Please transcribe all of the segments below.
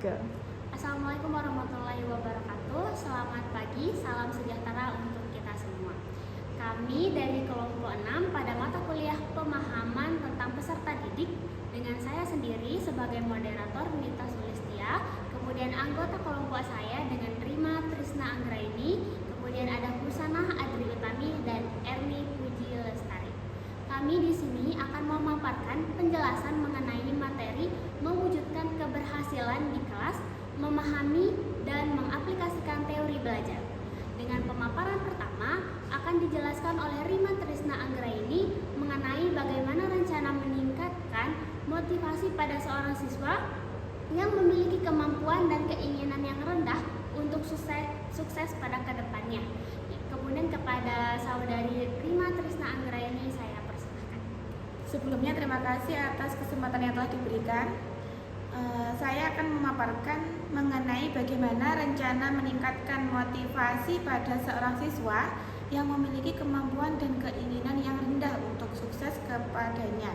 Ke. Assalamualaikum warahmatullahi wabarakatuh. Selamat pagi, salam sejahtera untuk kita semua. Kami dari kelompok 6 pada mata kuliah pemahaman tentang peserta didik dengan saya sendiri sebagai moderator Nita Sulistia, kemudian anggota kelompok saya dengan Rima Trisna Anggraini, kemudian ada Husanah Adri Utami dan Erni Puji Lestari. Kami di sini akan memaparkan penjelasan mengenai materi mewujudkan keberhasilan di kelas, memahami dan mengaplikasikan teori belajar. Dengan pemaparan pertama akan dijelaskan oleh Rima Trisna Anggraini mengenai bagaimana rencana meningkatkan motivasi pada seorang siswa yang memiliki kemampuan dan keinginan yang rendah untuk sukses pada kedepannya. Kemudian kepada saudari Rima Trisna Anggraini saya persilahkan. Sebelumnya terima kasih atas kesempatan yang telah diberikan. Saya akan memaparkan mengenai bagaimana rencana meningkatkan motivasi pada seorang siswa yang memiliki kemampuan dan keinginan yang rendah untuk sukses kepadanya.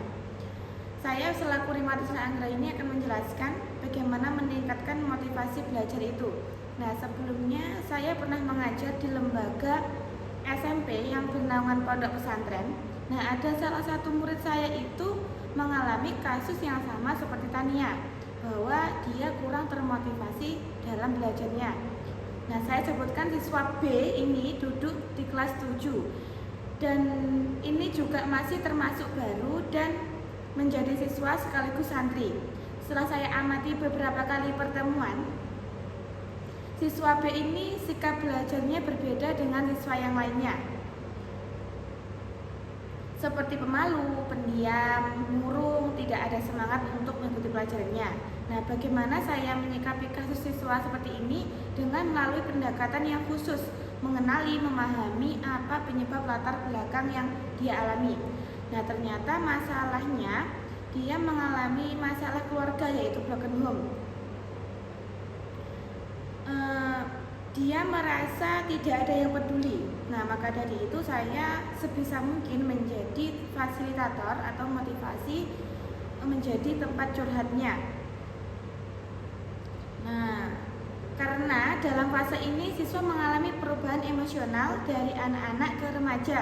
Saya selaku Rima Trisna Anggraini akan menjelaskan bagaimana meningkatkan motivasi belajar itu. Nah, sebelumnya saya pernah mengajar di lembaga SMP yang bernaungan pondok pesantren. Nah, ada salah satu murid saya itu mengalami kasus yang sama seperti Tania, bahwa dia kurang termotivasi dalam belajarnya. Nah, saya sebutkan siswa B ini duduk di kelas 7 dan ini juga masih termasuk baru dan menjadi siswa sekaligus santri. Setelah saya amati beberapa kali pertemuan, siswa B ini sikap belajarnya berbeda dengan siswa yang lainnya, seperti pemalu, pendiam, murung, tidak ada semangat untuk mengikuti pelajarannya. Nah, bagaimana saya menyikapi kasus siswa seperti ini dengan melalui pendekatan yang khusus, mengenali, memahami apa penyebab latar belakang yang dia alami. Nah, ternyata masalahnya dia mengalami masalah keluarga, yaitu broken home. Dia merasa tidak ada yang peduli. Nah, maka dari itu saya sebisa mungkin menjadi fasilitator atau motivasi, menjadi tempat curhatnya. Nah, karena dalam fase ini siswa mengalami perubahan emosional dari anak-anak ke remaja.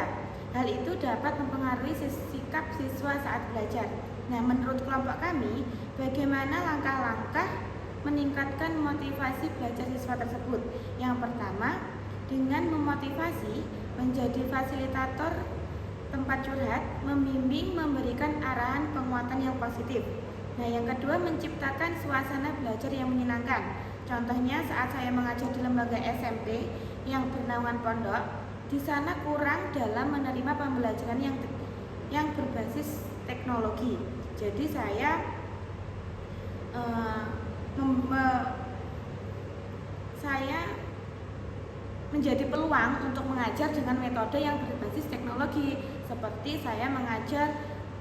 Hal itu dapat mempengaruhi sikap siswa saat belajar. Nah, menurut kelompok kami, bagaimana langkah-langkah meningkatkan motivasi belajar siswa tersebut? Yang pertama, dengan memotivasi, menjadi fasilitator tempat curhat, membimbing, memberikan arahan penguatan yang positif. Nah, yang kedua, menciptakan suasana belajar yang menyenangkan. Contohnya saat saya mengajar di lembaga SMP yang bernaungan pondok, di sana kurang dalam menerima pembelajaran yang berbasis teknologi. Jadi saya menjadi peluang untuk mengajar dengan metode yang berbasis teknologi, seperti saya mengajar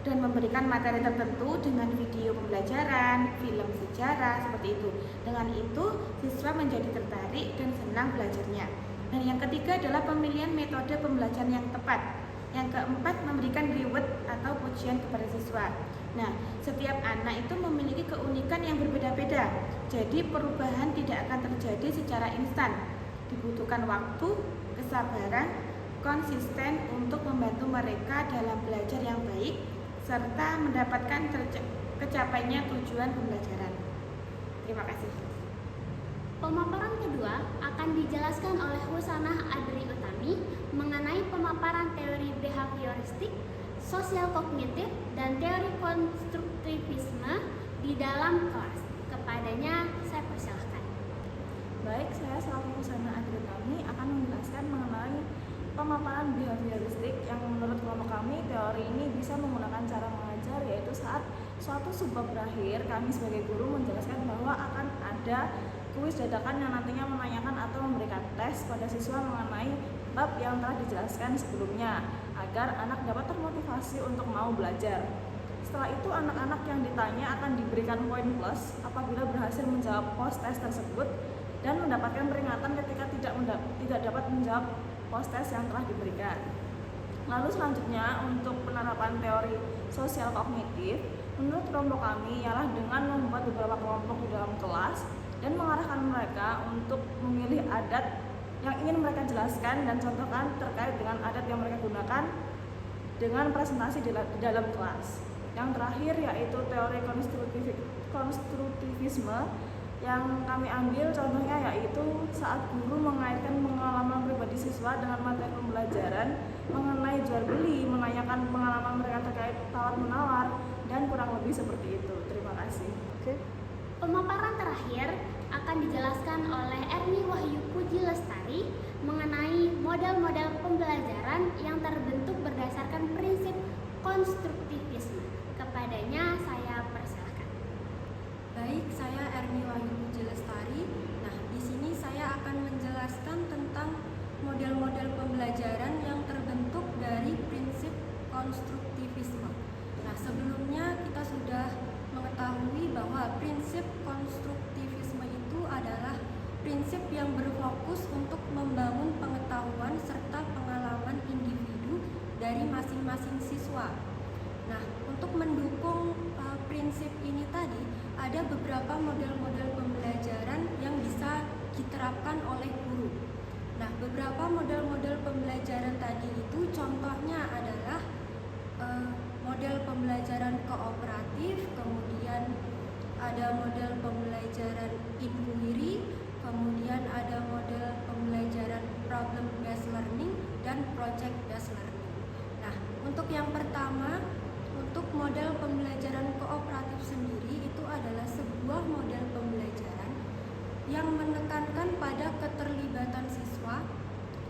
dan memberikan materi tertentu dengan video pembelajaran, film sejarah, seperti itu. Dengan itu, siswa menjadi tertarik dan senang belajarnya. Dan yang ketiga adalah pemilihan metode pembelajaran yang tepat. Yang keempat, memberikan reward atau pujian kepada siswa. Nah, setiap anak itu memiliki keunikan yang berbeda-beda. Jadi perubahan tidak akan terjadi secara instan. Dibutuhkan waktu, kesabaran, konsisten untuk membantu mereka dalam belajar yang baik serta mendapatkan kecapainya tujuan pembelajaran. Terima kasih. Pemaparan kedua akan dijelaskan oleh Husanah Adri Utami mengenai pemaparan teori behavioristik, sosial kognitif, dan teori konstruktivisme di dalam kelas. Kepadanya saya persilahkan. Baik, saya selaku Husanah Adri Utami akan menjelaskan mengenai pemaparan behavioristik yang menurut kelompok kami teori ini bisa menggunakan cara mengajar, yaitu saat suatu subbab berakhir kami sebagai guru menjelaskan bahwa akan ada kuis dadakan yang nantinya menanyakan atau memberikan tes pada siswa mengenai bab yang telah dijelaskan sebelumnya agar anak dapat termotivasi untuk mau belajar. Setelah itu anak-anak yang ditanya akan diberikan poin plus apabila berhasil menjawab post tes tersebut dan mendapatkan peringatan ketika tidak dapat menjawab post tes yang telah diberikan. Lalu selanjutnya untuk penerapan teori sosial kognitif, menurut kelompok kami ialah dengan membuat beberapa kelompok di dalam kelas mereka untuk memilih adat yang ingin mereka jelaskan dan contohkan terkait dengan adat yang mereka gunakan dengan presentasi di dalam kelas. Yang terakhir yaitu teori konstruktivisme yang kami ambil contohnya yaitu saat guru mengaitkan pengalaman pribadi siswa dengan materi pembelajaran mengenai jual beli, menanyakan pengalaman mereka terkait tawar menawar, dan kurang lebih seperti itu. Terima kasih. Pemaparan terakhir akan dijelaskan oleh Erni Wahyu Puji Lestari mengenai model-model pembelajaran yang terbentuk berdasarkan prinsip konstruktivisme. Kepadanya saya persilahkan. Baik, saya Erni Wahyu Puji Lestari. Nah, di sini saya akan menjelaskan tentang model-model pembelajaran yang terbentuk dari prinsip konstruktivisme. Nah, sebelumnya kita sudah mengetahui bahwa prinsip konstruktivisme itu adalah prinsip yang berfokus untuk membangun pengetahuan serta pengalaman individu dari masing-masing siswa. Nah, untuk mendukung prinsip ini tadi, ada beberapa model-model pembelajaran yang bisa diterapkan oleh guru. Nah, beberapa model-model pembelajaran tadi itu contohnya adalah model pembelajaran kooperatif, kemudian ada model pembelajaran inquiry, kemudian ada model pembelajaran problem based learning dan project based learning. Nah, untuk yang pertama, untuk model pembelajaran kooperatif sendiri itu adalah sebuah model pembelajaran yang menekankan pada keterlibatan siswa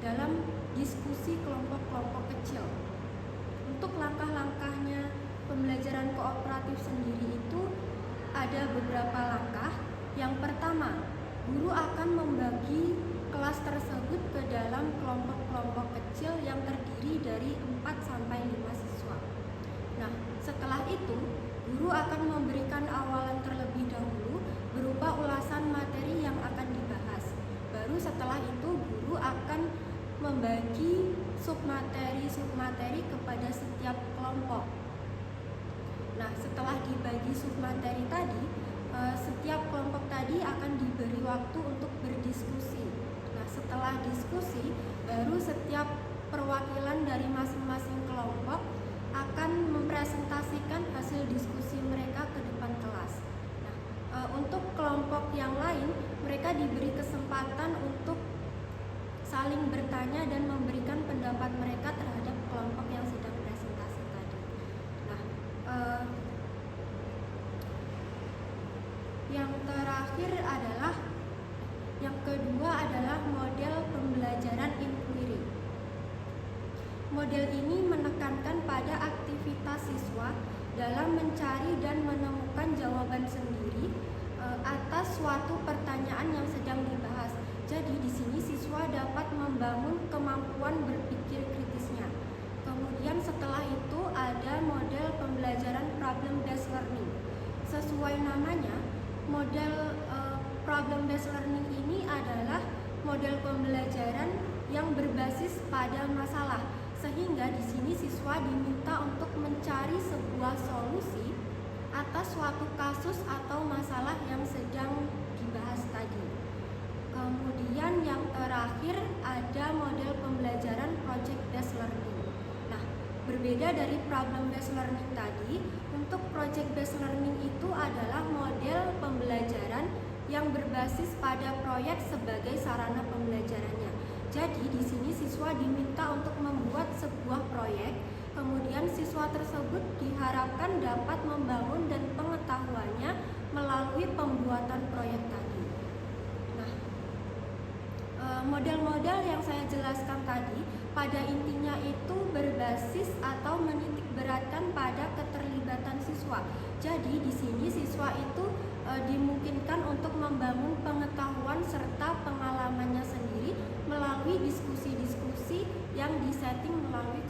dalam diskusi kelompok-kelompok kecil. Untuk langkah-langkahnya pembelajaran kooperatif sendiri itu ada beberapa langkah. Yang pertama, guru akan membagi kelas tersebut ke dalam kelompok-kelompok kecil yang terdiri dari 4-5 siswa. Nah, setelah itu, guru akan memberikan awalan terlebih dahulu berupa ulasan materi yang akan dibahas. Baru setelah itu, guru akan membagi submateri kepada setiap kelompok. Nah, setelah dibagi submateri tadi, setiap kelompok tadi akan diberi waktu untuk berdiskusi. Nah, setelah diskusi, baru setiap perwakilan dari masing-masing kelompok akan mempresentasikan hasil diskusi mereka ke depan kelas. Nah, untuk kelompok yang lain, mereka diberi kesempatan untuk saling bertanya dan memberikan pendapat mereka terhadap kelompok yang sedang presentasi tadi. Nah, yang terakhir adalah yang kedua adalah model pembelajaran inquiry. Model ini menekankan pada aktivitas siswa dalam mencari dan menemukan jawaban sendiri atas suatu pertanyaan yang sedang dibahas. Jadi di sini siswa dapat membangun kemampuan berpikir kritisnya. Kemudian setelah itu ada model pembelajaran problem based learning. Sesuai namanya, model problem based learning ini adalah model pembelajaran yang berbasis pada masalah. Sehingga di sini siswa diminta untuk mencari sebuah solusi atas suatu kasus atau masalah yang sedang dibahas tadi. Kemudian yang terakhir ada model pembelajaran project based learning. Nah, berbeda dari problem based learning tadi, untuk project based learning itu adalah model pembelajaran yang berbasis pada proyek sebagai sarana pembelajarannya. Jadi di sini siswa diminta untuk membuat sebuah proyek, kemudian siswa tersebut diharapkan dapat membangun dan pengetahuannya melalui pembuatan proyek tadi. Model-model yang saya jelaskan tadi pada intinya itu berbasis atau menitik beratkan pada keterlibatan siswa. Jadi di sini siswa itu dimungkinkan untuk membangun pengetahuan serta pengalamannya sendiri melalui diskusi-diskusi yang disetting melalui